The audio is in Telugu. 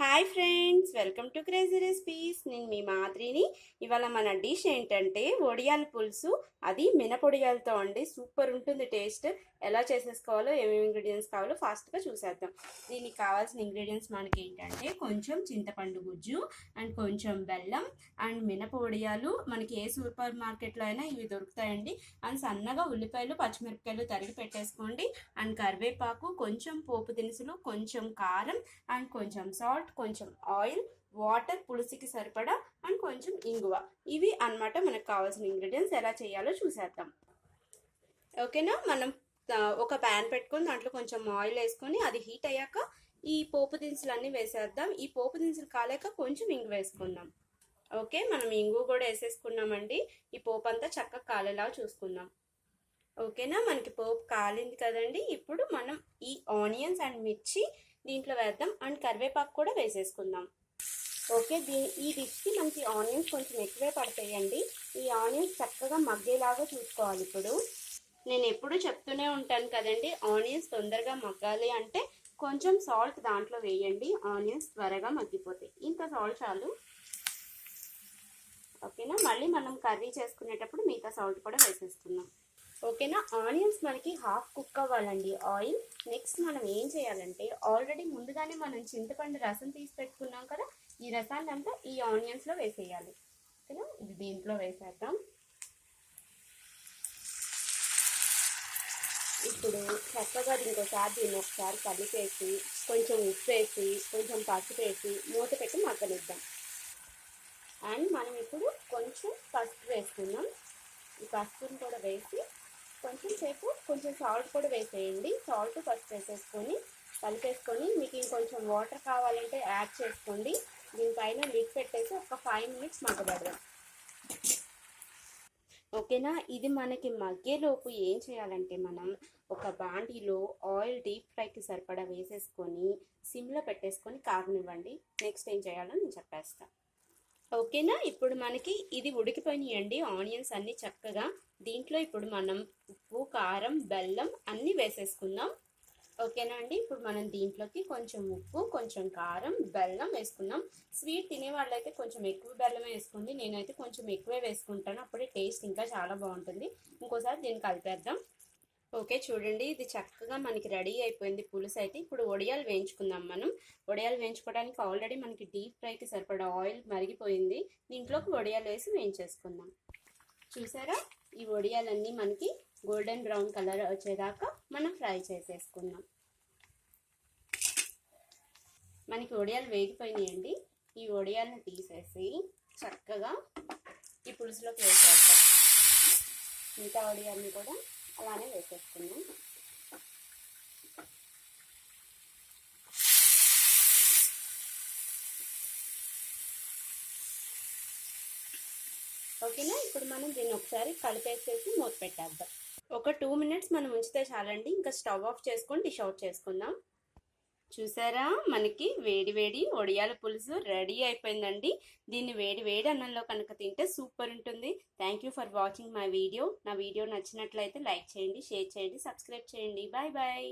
Hi friends, welcome to crazy recipes. నేను మీ మాదిరిని. ఇవాళ మన డిష్ ఏంటంటే వడియాల పులుసు, అది మినపొడియాలతో అండి. సూపర్ ఉంటుంది టేస్ట్. ఎలా చేసేసుకోవాలో, ఏమేమి ఇంగ్రీడియంట్స్ కావాలో ఫాస్ట్గా చూసేద్దాం. దీనికి కావాల్సిన ఇంగ్రీడియంట్స్ మనకి ఏంటంటే కొంచెం చింతపండు గుజ్జు అండ్ కొంచెం బెల్లం అండ్ మినపొడియాలు. మనకి ఏ సూపర్ మార్కెట్లో అయినా ఇవి దొరుకుతాయండి. అండ్ సన్నగా ఉల్లిపాయలు, పచ్చిమిరపకాయలు తరిగి పెట్టేసుకోండి. అండ్ కరివేపాకు, కొంచెం పోపు దినుసులు, కొంచెం కారం అండ్ కొంచెం సాల్ట్, కొంచెం ఆయిల్, వాటర్ పులుసుకి సరిపడా అండ్ కొంచెం ఇంగువ. ఇవి అన్నమాట మనకు కావాల్సిన ఇంగ్రీడియంట్స్. ఎలా చేయాలో చూసేద్దాం. ఓకేనా? మనం ఒక ప్యాన్ పెట్టుకొని దాంట్లో కొంచెం ఆయిల్ వేసుకొని అది హీట్ అయ్యాక ఈ పోపు దినుసులు అన్నీ వేసేద్దాం. ఈ పోపు దినుసులు కాలేక కొంచెం ఇంగు వేసుకుందాం. ఓకే, మనం ఇంగు కూడా వేసేసుకున్నామండి. ఈ పోపు అంతా చక్కగా కాలేలా చూసుకుందాం. ఓకేనా? మనకి పోపు కాలింది కదండి. ఇప్పుడు మనం ఈ ఆనియన్స్ అండ్ మిర్చి దీంట్లో వేద్దాం అండ్ కరివేపాకు కూడా వేసేసుకుందాం. ఓకే, ఈ డిష్కి మనకి ఆనియన్స్ కొంచెం ఎక్కువే పడతాయండి. ఈ ఆనియన్స్ చక్కగా మగ్గేలాగా చూసుకోవాలి. ఇప్పుడు నేను ఎప్పుడు చెప్తూనే ఉంటాను కదండి, ఆనియన్స్ తొందరగా మగ్గాలి అంటే కొంచెం సాల్ట్ దాంట్లో వేయండి. ఆనియన్స్ త్వరగా మగ్గిపోతాయి. ఇంత సాల్ట్ చాలు. ఓకేనా? మళ్ళీ మనం కర్రీ చేసుకునేటప్పుడు మిగతా సాల్ట్ కూడా వేసేసుకుందాం. ఓకేనా? ఆనియన్స్ మనకి హాఫ్ కుక్ అవ్వాలండి ఆయిల్. నెక్స్ట్ మనం ఏం చేయాలంటే, ఆల్రెడీ ముందుగానే మనం చింతపండు రసం తీసి పెట్టుకున్నాం కదా, ఈ రసాన్ని అంతా ఈ ఆనియన్స్లో వేసేయాలి. ఓకేనా? ఇది దీంట్లో వేసేద్దాం. ఇప్పుడు చక్కగా ఇంకోసారి దీన్ని ఒకసారి కలిపేసి కొంచెం ఉప్పు వేసి కొంచెం పసుపు వేసి మూత పెట్టి మగ్గనిద్దాం. అండ్ మనం ఇప్పుడు కొంచెం పసుపు వేసుకుందాం. ఈ పసుపుని కూడా వేసి కొంచెం సేపు కొంచెం సాల్ట్ కూడా వేసేయండి. సాల్ట్ పసుపు వేసేసుకొని కలిపేసుకొని మీకు ఇంకొంచెం వాటర్ కావాలంటే యాడ్ చేసుకోండి. దీనిపైన లిడ్ పెట్టేసి ఒక 5 మినిట్స్ మగ్గబెడదాం. ఓకేనా? ఇది మనకి మగ్గేలోపు ఏం చేయాలంటే, మనం ఒక బాండీలో ఆయిల్ డీప్ ఫ్రైకి సరిపడా వేసేసుకొని సిమ్లో పెట్టేసుకొని కాగనివ్వండి. నెక్స్ట్ ఏం చేయాలో నేను చెప్పేస్తాను. ఓకేనా? ఇప్పుడు మనకి ఇది ఉడికిపోయినాయండి ఆనియన్స్ అన్నీ చక్కగా. దీంట్లో ఇప్పుడు మనం ఉప్పు, కారం, బెల్లం అన్నీ వేసేసుకుందాం. ఓకేనా అండి? ఇప్పుడు మనం దీంట్లోకి కొంచెం ఉప్పు, కొంచెం కారం, బెల్లం వేసుకుందాం. స్వీట్ తినే వాళ్ళైతే కొంచెం ఎక్కువ బెల్లం వేసుకోండి. నేనైతే కొంచెం ఎక్కువే వేసుకుంటాను, అప్పుడే టేస్ట్ ఇంకా చాలా బాగుంటుంది. ఇంకోసారి దీన్ని కలిపేద్దాం. ఓకే, చూడండి, ఇది చక్కగా మనకి రెడీ అయిపోయింది పులుసు అయితే. ఇప్పుడు వడియాలు వేయించుకుందాం మనం. వడియాలు వేయించుకోవడానికి ఆల్రెడీ మనకి డీప్ ఫ్రైకి సరిపడా ఆయిల్ మరిగిపోయింది. దీంట్లోకి వడియాలు వేసి వేయించేసుకుందాం. చూసారా? ఈ వడియాలన్నీ మనకి గోల్డెన్ బ్రౌన్ కలర్ వచ్చేదాకా మనం ఫ్రై చేసేసుకుందాం. మనకి వడియాలు వేగిపోయినాయండి. ఈ వడియాలను తీసేసి చక్కగా ఈ పులుసులోకి వేసేద్దాం. మిగతా వడియాలని కూడా అలానే వేసేసుకున్నాం. ఓకేనా? ఇప్పుడు మనం దీన్ని ఒకసారి కలిపేసేసి మూత పెట్టేద్దాం. ఒక 2 మినిట్స్ మనం ఉంచితే చాలండి. ఇంకా స్టవ్ ఆఫ్ చేసుకొని డిష్ అవుట్ చేసుకుందాం. చూసారా? మనకి వేడి వేడి వడియాల పులుసు రెడీ అయిపోయిందండి. దీన్ని వేడి వేడి అన్నంలో కనుక తింటే సూపర్ ఉంటుంది. Thank you for watching my video. నా వీడియో నచ్చినట్లయితే లైక్ చేయండి, షేర్ చేయండి, సబ్స్క్రైబ్ చేయండి. Bye bye.